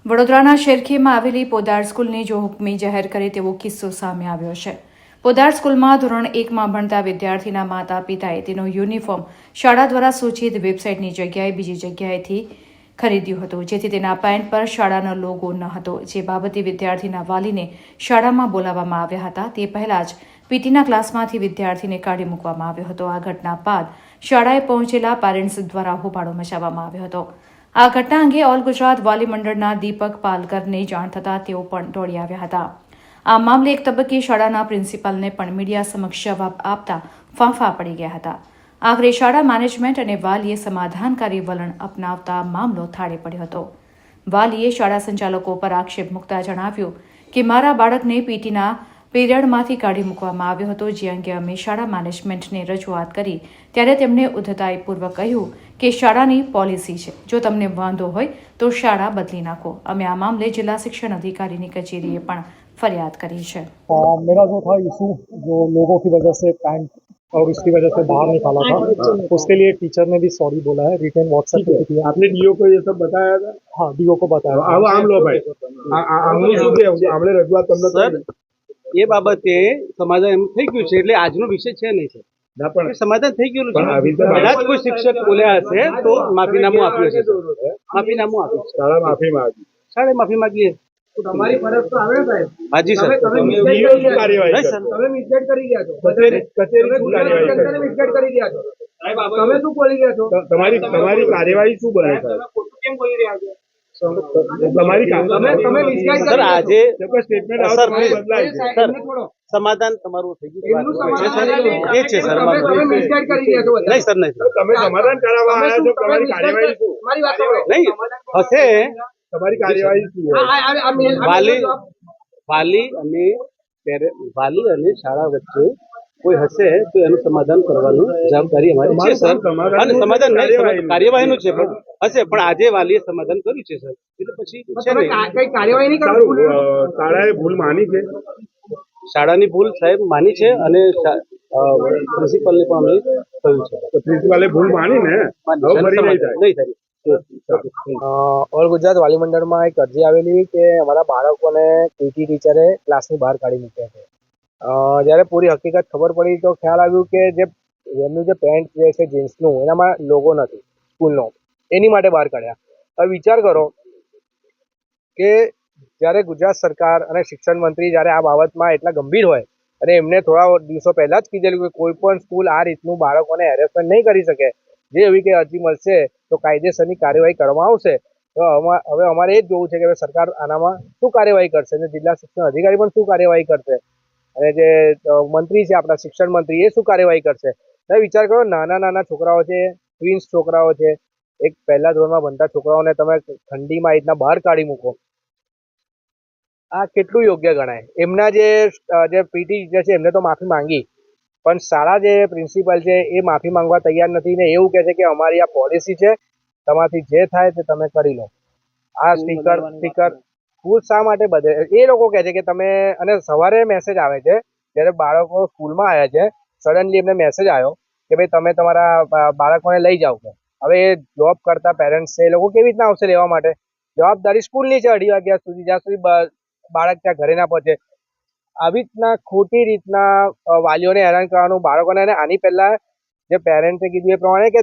વડોદરાના શેરખીમાં આવેલી પોદાર સ્કૂલની જો હુકમી જાહેર કરે તેવો કિસ્સો સામે આવ્યો છે. પોદાર સ્કૂલમાં ધોરણ 1માં ભણતા વિદ્યાર્થીના માતા પિતાએ તેનો યુનિફોર્મ શાળા દ્વારા સૂચિત વેબસાઇટની જગ્યાએ બીજી જગ્યાએથી ખરીદ્યું હતું, જેથી તેના પેન્ટ પર શાળાનો લોગો ન હતો. જે બાબતે વિદ્યાર્થીના વાલીને શાળામાં બોલાવવામાં આવ્યા હતા. તે પહેલા જ પીટીના ક્લાસમાંથી વિદ્યાર્થીને કાઢી મૂકવામાં આવ્યો હતો. આ ઘટના બાદ શાળાએ પહોંચેલા પેરેન્ટ્સ દ્વારા હોબાળો મચાવવામાં આવ્યો હતો. આ ઘટના અંગે ઓલ ગુજરાત વાલી મંડળના દીપક પાલકરને જાણ થતાં તેઓ પણ દોડી આવ્યા હતા. આ મામલે એક તબક્કે શાળાના પ્રિન્સિપાલને પણ મીડિયા સમક્ષ જવાબ આપતા ફાંફા પડી ગયા હતા. આખરે શાળા મેનેજમેન્ટ અને વાલીએ સમાધાનકારી વલણ અપનાવતા મામલો થાળે પડ્યો હતો. વાલીએ શાળા સંચાલકો પર આક્ષેપ મૂકતા જણાવ્યું કે મારા બાળકને પીટીના પીરિયડમાંથી કાઢી મૂકવામાં આવ્યો હતો, જે અંગે અમે શાળા મેનેજમેન્ટને રજૂઆત કરી ત્યારે તેમણે ઉદ્ધતાઈપૂર્વક કહ્યું કે શાળાની પોલિસી છે, જો તમને વાંધો હોય તો શાળા બદલી નાખો. અમે આ મામલે જિલ્લા शिक्षण अधिकारी की कचेरी પણ फरियाद करी है. मेरा जो था इशू जो लोगों की वजह से पैंट और इसकी वजह से बाहर निकाला था, उसके लिए टीचर ने भी सॉरी बोला है, रिटर्न व्हाट्सएप पे किया. आपने डीओ को ये सब बताया था? हाँ, डीओ को बताया. अब આમ લો ભાઈ, આમનું શું કે આપણે રજૂઆત તમને સર એ બાબતે સમાધાન એમ થઈ ગયું છે, એટલે આજનો વિષય છે નહીં સર. ના પણ સમાધાન થઈ ગયું છે. આવી રીતે કદાચ કોઈ શિક્ષક બોલ્યા હશે તો માફીનામું આપ્યું છે. માફીનામું આપ્યું છે. શાળા માફી માંગી. શાળાએ માફી માંગીએ. તમારી ફરજ તો આવે સાહેબ. હાજી સર. તમે DO શું કાર્યવાહી નહીં કરશે? સર. તમે મિસગાઈડ કરી ગયા છો. કચેરી શું કાર્યવાહી કરશે? મિસગાઈડ કરી ગયા છો. તમે શું બોલી ગયા છો? તમારી કાર્યવાહી શું બને સાહેબ? કેમ બોલી રહ્યા છો? તમારી તમે મિસગાઈડ સર આજે કોઈ સ્ટેટમેન્ટ સર, આવશે please. બદલાય છે. સર સમાધાન તમારું થઈ એમનું ગયું સમાધાન એ છે સર. તમે મિસગાઈડ કરી રહ્યા છો બધા. નહીં સર, નહીં સર. તમે સમાધાન કરાવવા આવ્યા છો, તમારી કાર્યવાહી શું? મારી વાત સાંભળો. નહીં હશે. તમારી કાર્યવાહી શું હોય? વાલી અને શાળા વચ્ચે કોઈ હશે તો એનું સમાધાન કરવાનું જવાબદારી અમારી છે સર. અને સમાધાન નહીં, કાર્યવાહીનું છે પણ હશે, પણ આજે વાલીએ સમાધાન કર્યું છે સર, એટલે પછી છે નહીં. કઈ કાર્યવાહી નહીં કરો. સારું, શાળાએ ભૂલ માની છે. શાળાની ભૂલ સાહેબ માની છે અને પ્રિન્સિપલને પણ અમે કહ્યું છે. તો પ્રિન્સિપાલે ભૂલ માની ને હવે ફરી નહીં થાય. નહીં થાય. ઓલ ગુજરાત વાલી મંડળમાં એક અરજી આવેલી કે અમારા બાળકોને પીટી ટીચરે ક્લાસની બહાર કાઢી મૂક્યા છે. જ્યારે પૂરી હકીકત ખબર પડી તો ખ્યાલ આવ્યું કે જે એમનું જે પેન્ટ જે છે જીન્સનું, એનામાં લોગો નથી સ્કૂલનો, એની માટે બહાર કાઢ્યા. હવે વિચાર કરો કે જ્યારે ગુજરાત સરકાર અને શિક્ષણ મંત્રી જ્યારે આ બાબતમાં એટલા ગંભીર હોય અને એમને થોડા દિવસો પહેલાં જ કીધેલું કે કોઈ પણ સ્કૂલ આ રીતનું બાળકોને હેરેસમેન્ટ નહીં કરી શકે, જે એવી કે અરજી મળશે તો કાયદેસરની કાર્યવાહી કરવામાં આવશે. તો હવે અમારે એ જ જોવું છે કે સરકાર આનામાં શું કાર્યવાહી કરશે અને જિલ્લા શિક્ષણ અધિકારી પણ શું કાર્યવાહી કરશે અને જે મંત્રી છે આપણા શિક્ષણ મંત્રી એ શું કાર્યવાહી કરશે. તમે વિચાર કરો, નાના નાના છોકરાઓ છે, ટ્વિન્સ છોકરાઓ છે, એક પહેલા ધોરણમાં ભણતા છોકરાઓને તમે ઠંડીમાં રીતના બહાર કાઢી મૂકો, આ કેટલું યોગ્ય ગણાય? એમના જે પીટી ટીચર છે એમને તો માફી માંગી, પણ શાળા જે પ્રિન્સિપલ છે એ માફી માંગવા તૈયાર નથી ને એવું કહે છે કે અમારી આ પોલિસી છે, તમારાથી જે થાય તે તમે કરી લો. આ સ્ટીકર સ્કૂલ શા માટે બધે એ લોકો કહે છે કે તમે, અને સવારે મેસેજ આવે છે જ્યારે બાળકો સ્કૂલમાં આવ્યા છે, સડનલી એમને મેસેજ આવ્યો કે ભાઈ તમે તમારા બાળકોને લઈ જાઓ. હવે એ જોબ કરતા પેરેન્ટ્સ છે, એ લોકો કેવી રીતના આવશે લેવા માટે? જવાબદારી સ્કૂલની છે 2:30 વાગ્યા સુધી, જ્યાં સુધી બાળક ત્યાં ઘરે ના પહોંચે. આવી રીતના ખોટી રીતના વાલીઓને હેરાન કરવાનું બાળકોને. અને આની પહેલા જે પેરેન્ટ્સે કીધું એ પ્રમાણે કે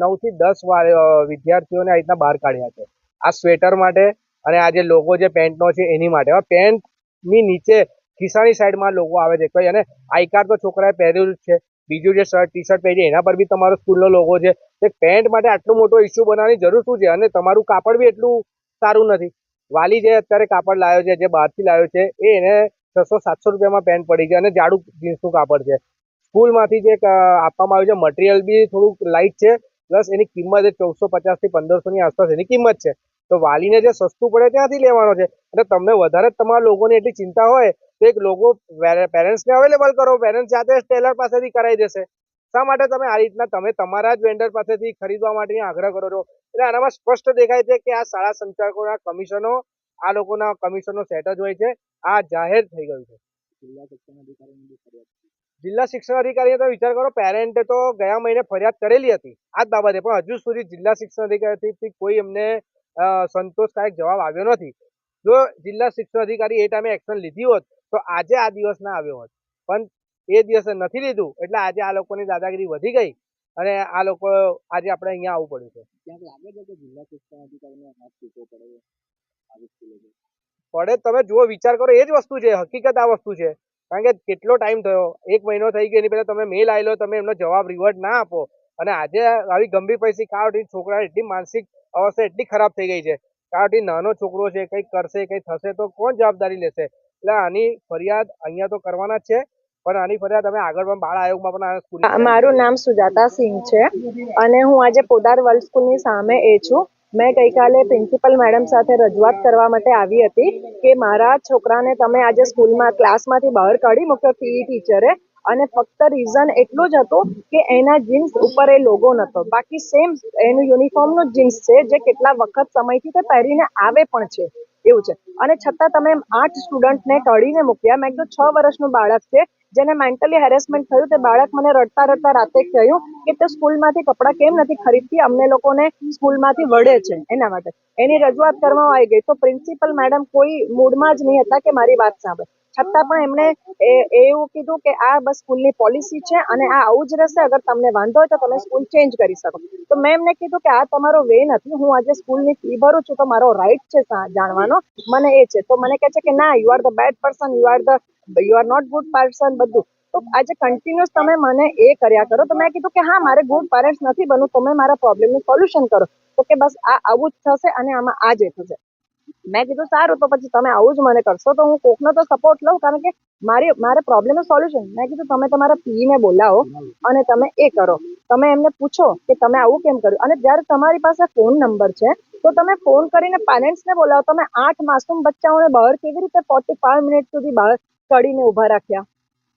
9 થી 10 વિદ્યાર્થીઓને આ રીતના બહાર કાઢ્યા છે, આ સ્વેટર માટે અને આ જે લોગો જે પેન્ટનો છે એની માટે. હવે પેન્ટની નીચે ખિસ્સાની સાઈડમાં લોગો આવે છે કઈ, અને આઈ કાર્ડ તો છોકરાએ પહેર્યું જ છે, બીજું જે શર્ટ ટી શર્ટ પહેરી એના પર બી તમારો સ્કૂલનો લોગો છે. પેન્ટ માટે આટલો મોટો ઇસ્યુ બનાવવાની જરૂર શું છે? અને તમારું કાપડ બી એટલું સારું નથી. વાલી જે અત્યારે કાપડ લાવ્યો છે, જે બહારથી લાવ્યો છે, એને 600-700 રૂપિયામાં પેન્ટ પડી છે અને જાડું જીન્સનું કાપડ છે. સ્કૂલમાંથી જે આપવામાં આવ્યું છે મટીરિયલ બી થોડુંક લાઇટ છે, પ્લસ એની કિંમત 1450 થી 1500ની આસપાસ એની કિંમત છે. તો વાલીને જે સસ્તું પડે ત્યાંથી લેવાનો છે. અને તમને વધારે તમારા લોકોની એટલી ચિંતા હોય તો એક લોગો પેરેન્ટ્સને અવેલેબલ કરો, પેરેન્ટ્સ જાતે ટેલર પાસેથી કરાવી દેશે. શા માટે તમે આ રીતના તમે તમારા જ વેન્ડર પાસેથી ખરીદવા માટે આગ્રહ કરો છો? એટલે આનામાં સ્પષ્ટ દેખાય છે કે આ શાળા સંચાલકોના કમિશનો, આ લોકોના કમિશનનો સેટ જ હોય છે. આ જાહેર થઈ ગયું છે. જિલ્લા શિક્ષણ અધિકારીએ તો વિચાર કરો, પેરેન્ટે તો ગયા મહિને ફરિયાદ કરેલી હતી આ જ બાબતે, પણ હજુ સુધી જિલ્લા શિક્ષણ અધિકારીથી કોઈ એમને સંતોષકારક જવાબ આવ્યો નથી. જો જિલ્લા શિક્ષણ અધિકારી એ ટાઈમે એક્શન લીધી હોત તો આજે આ દિવસ ના આવ્યો હોત, પણ એ દિવસે નથી લીધું એટલે આજે આ લોકોની દાદાગીરી વધી ગઈ અને આ લોકો આજે આપણે અહીંયા આવવું પડે. તમે જુઓ, વિચાર કરો, એ જ વસ્તુ છે, હકીકત આ વસ્તુ છે. કારણ કે કેટલો ટાઈમ થયો, 1 મહિનો થઈ ગયો, એની પહેલા તમે મેલ આવેલો, તમે એમનો જવાબ રિવર્ટ ના આપો અને આજે આવી ગંભીર પરિસ્થિતિ. કારણથી છોકરા એટલી માનસિક અવસ્થા એટલી ખરાબ થઈ ગઈ છે. કારણથી નાનો છોકરો છે, કંઈક કરશે, કંઈક થશે તો કોણ જવાબદારી લેશે? એટલે આની ફરિયાદ અહીંયા તો કરવાના જ છે, પણ આની ફરિયાદ અમે આગળ પણ બાળ આયોગમાં પણ સ્કૂલ. મારું નામ સુજાતા સિંહ છે અને હું આજે પોદાર વર્લ્ડ સ્કૂલની સામે છું. મેં ગઈકાલે પ્રિન્સિપલ મેડમ સાથે રજૂઆત કરવા માટે આવી હતી કે મારા છોકરાને તમે આજે સ્કૂલમાં ક્લાસમાંથી બહાર કાઢી મૂક્યો પીઈ ટીચરે, અને ફક્ત રીઝન એટલું જ હતું કે એના જીન્સ ઉપર એ લોગો નહોતો, બાકી સેમ એનું યુનિફોર્મનું જીન્સ છે જે કેટલા વખત સમયથી તે પહેરીને આવે પણ છે એવું છે. અને છતાં તમે 8 સ્ટુડન્ટને કાઢીને મૂક્યા. મેં કીધું 6 વર્ષનું બાળક છે જેને મેન્ટલી હેરેસમેન્ટ થયું. તે બાળક મને રડતા રડતા રાતે કહ્યું કે તે સ્કૂલમાંથી કપડાં કેમ નથી ખરીદતી, અમને લોકોને સ્કૂલમાંથી વળે છે એના માટે. એની રજૂઆત કરવામાં આવી ગઈ તો પ્રિન્સિપલ મેડમ કોઈ મૂડમાં જ નહીં હતા કે મારી વાત સાંભળે, છતાં પણ એમણે એવું કીધું કે આ બસ સ્કૂલની પોલિસી છે અને આ આવું જ રહેશે, અગર તમને વાંધો હોય તો તમે સ્કૂલ ચેન્જ કરી શકો. તો મેં એમને કીધું કે આ તમારો વે નથી, હું આજે સ્કૂલની ફી ભરું છું તો મારો રાઇટ છે જાણવાનો, મને એ છે. તો મને કહે છે કે ના, you are the bad person, you are not good person, બધું. તો આજે કન્ટિન્યુઅસ તમે મને એ કર્યા કરો. તો મેં કીધું કે હા, મારે ગુડ પેરેન્ટ્સ નથી બનવું, તમે મારા પ્રોબ્લેમનું સોલ્યુશન કરો. તો કે બસ આ આવું જ થશે અને આમાં આ જ થશે. મેં કીધું સારું, તો પછી તમે આવું જ મને કરશો તો હું કોકનો તો સપોર્ટ લઉં, કારણ કે મારે પ્રોબ્લેમનું સોલ્યુશન. મેં કીધું તમે તમારા પીઈને બોલાવો અને તમે એ કરો, તમે એમને પૂછો કે તમે આવું કેમ કર્યું. અને જ્યારે તમારી પાસે ફોન નંબર છે તો તમે ફોન કરીને પેરેન્ટ્સને બોલાવો. તમે 8 માસૂમ બચ્ચાઓને બહાર કેવી રીતે 45 મિનિટ સુધી બહાર કાઢીને ઊભા રાખ્યા?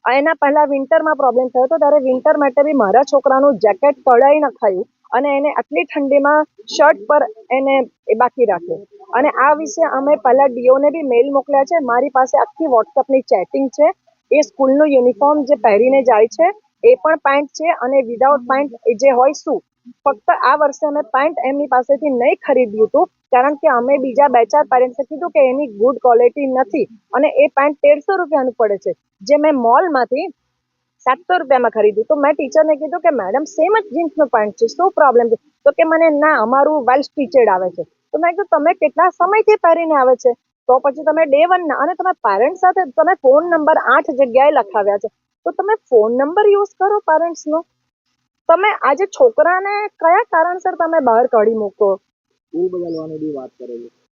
એના પહેલા વિન્ટરમાં પ્રોબ્લેમ થયો હતો, ત્યારે વિન્ટર માટે બી મારા છોકરાનું જેકેટ કઢાઈ નખાયું અને એને આટલી ઠંડીમાં શર્ટ પર એને બાકી રાખ્યો. અને આ વિશે અમે પહેલા ડીઓને બી મેલ મોકલ્યા છે. મારી પાસે આખી વોટ્સઅપની ચેટિંગ છે. એ સ્કૂલનું યુનિફોર્મ જે પહેરીને જાય છે એ પણ પેન્ટ છે અને વિધાઉટ પેન્ટ જે હોય શું. ફક્ત આ વર્ષે અમે પેન્ટ એમની પાસેથી નહીં ખરીદ્યું હતું, કારણ કે અમે બીજા 2-4 પેરેન્ટ્સે કીધું કે એની ગુડ ક્વોલિટી નથી અને એ પેન્ટ 150 રૂપિયાનું પડે છે, જે મેં મોલમાંથી 700 રૂપિયામાં ખરીદ્યું. તો મેં ટીચરને કીધું કે મેડમ સેમ જ જીન્સનું પેન્ટ છે, શું પ્રોબ્લેમ છે? તો કે મને ના, અમારું વેલ સ્ટીચેડ આવે છે. તો મેં કીધું તમે કેટલા સમયથી પહેરીને આવે છે? તો પછી તમે ડે 1 ના, અને તમે પેરેન્ટ્સ સાથે તમે ફોન નંબર 8 જગ્યાએ લખાવ્યા છે, તો તમે ફોન નંબર યુઝ કરો પેરેન્ટ્સનો. તમે આજે છોકરાને કયા કારણસર તમે બહાર કાઢી મૂકો?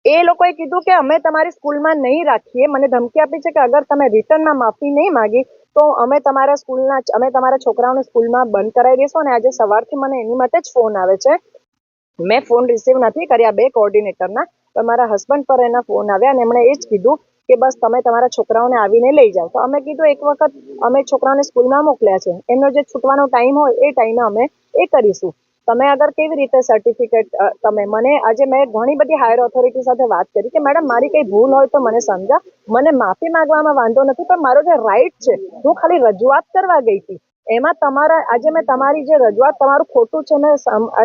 એ લોકોએ કીધું કે અમે તમારી સ્કૂલમાં નહીં રાખીએ. મને ધમકી આપી છે કે અગર તમે રિટર્નમાં માફી નહીં માગી તો અમે તમારા છોકરાઓને સ્કૂલમાં બંધ કરાવી દઈશું. અને આજે સવારથી મને એની માટે જ ફોન આવે છે. મેં ફોન રિસીવ નથી કર્યા 2 કોઓર્ડિનેટરના, પણ મારા હસબન્ડ પર એના ફોન આવ્યા અને એમણે એ જ કીધું કે બસ તમે તમારા છોકરાઓને આવીને લઈ જાઓ. તો અમે કીધું એક વખત અમે છોકરાઓને સ્કૂલમાં મોકલ્યા છે, એમનો જે છૂટવાનો ટાઈમ હોય એ ટાઈમે અમે એ કરીશું. તમે અગર કેવી રીતે સર્ટિફિકેટ તમે મને આજે મેં ઘણી બધી હાયર ઓથોરિટી સાથે વાત કરી કે મેડમ મારી કંઈ ભૂલ હોય તો મને સમજા, મને માફી માંગવામાં વાંધો નથી, પણ મારો જે રાઈટ છે, હું ખાલી રજૂઆત કરવા ગઈ હતી. એમાં આજે મેં તમારી જે રજૂઆત તમારું ખોટું છે મેં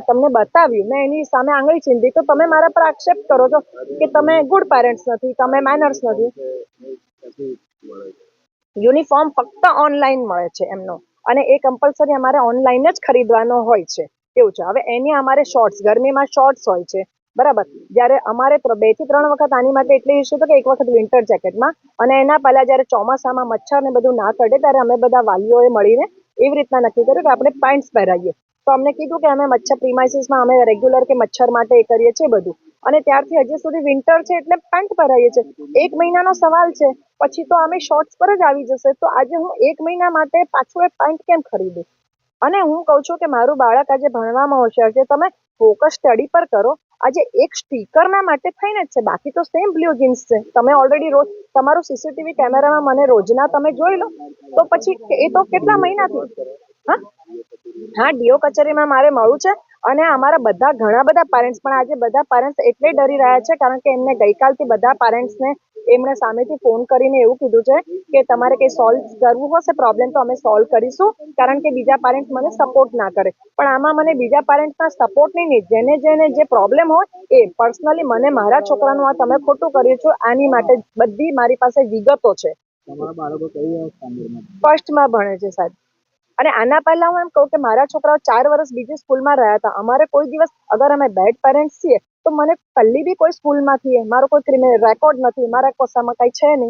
તમને બતાવ્યું, મેં એની સામે આંગળી ચીંધી, તો તમે મારા પર આક્ષેપ કરો છો કે તમે ગુડ પેરેન્ટ્સ નથી, તમે મેનર્સ નથી. યુનિફોર્મ ફક્ત ઓનલાઈન મળે છે એમનો, અને એ કમ્પલસરી અમારે ઓનલાઈન જ ખરીદવાનો હોય છે એવું છે. હવે એની અમારે શોર્ટ્સ, ગરમીમાં શોર્ટ્સ હોય છે, બરાબર. જ્યારે અમારે 2 થી 3 વખત આની માટે એટલે ઇસ્યુ હતો કે એક વખત વિન્ટર જેકેટમાં, અને એના પહેલા જ્યારે ચોમાસામાં મચ્છર ને બધું ના કરડે ત્યારે અમે બધા વાલીઓએ મળીને એવી રીતના નક્કી કર્યું કે આપણે પેન્ટ્સ પહેરાવીએ. તો અમને કીધું કે અમે મચ્છર પ્રીમાઇસીસમાં અમે રેગ્યુલર કે મચ્છર માટે એ કરીએ છીએ બધું, અને ત્યારથી હજી સુધી વિન્ટર છે એટલે પેન્ટ પહેરાવીએ છીએ. 1 મહિનાનો સવાલ છે, પછી તો અમે શોર્ટ્સ પર જ આવી જશે. તો આજે હું 1 મહિના માટે પાછું એ પેન્ટ કેમ ખરીદું? અને હું કહું છું કે મારું બાળક આજે ભણવામાં હોશિયાર છે, તમે ફોકસ સ્ટડી પર કરો. આજે એક સ્ટીકરના માટે થઈને જ છે, બાકી તો સેમ બ્લુ જીન્સ છે. તમે ઓલરેડી રોજ તમારું સીસીટીવી કેમેરામાં મને રોજના તમે જોઈ લો, તો પછી એ તો કેટલા મહિનાથી. હા, ડીઓ કચેરીમાં મારે મળવું છે. અને અમારા ઘણા બધા પેરેન્ટ્સ, પણ આજે બધા પેરેન્ટ્સ એટલે ડરી રહ્યા છે કારણ કે એમને ગઈકાલથી બધા પેરેન્ટ્સને એમણે સામેથી ફોન કરીને એવું કીધું છે કે તમારે કંઈ સોલ્વ કરવું હશે પ્રોબ્લેમ તો અમે સોલ્વ કરીશું, કારણ કે બીજા પેરેન્ટ મને સપોર્ટ ના કરે. પણ આમાં મને બીજા પેરેન્ટ્સના સપોર્ટની નહીં, જેને જે પ્રોબ્લેમ હોય એ પર્સનલી મને મારા છોકરાનું આ તમે ખોટું કર્યું છે આની માટે બધી મારી પાસે વિગતો છે. ફર્સ્ટમાં ભણે છે સાહેબ. અને આના પહેલા હું એમ કહું કે મારા છોકરાઓ 4 વર્ષ બીજી સ્કૂલમાં રહ્યા હતા. અમારે કોઈ દિવસ અગર અમે બેડ પેરેન્ટ્સ છીએ તો મને પહેલી બી કોઈ સ્કૂલમાંથી મારો કોઈ ક્રિમિનલ રેકોર્ડ નથી, મારા કશામાં કંઈ છે નહીં,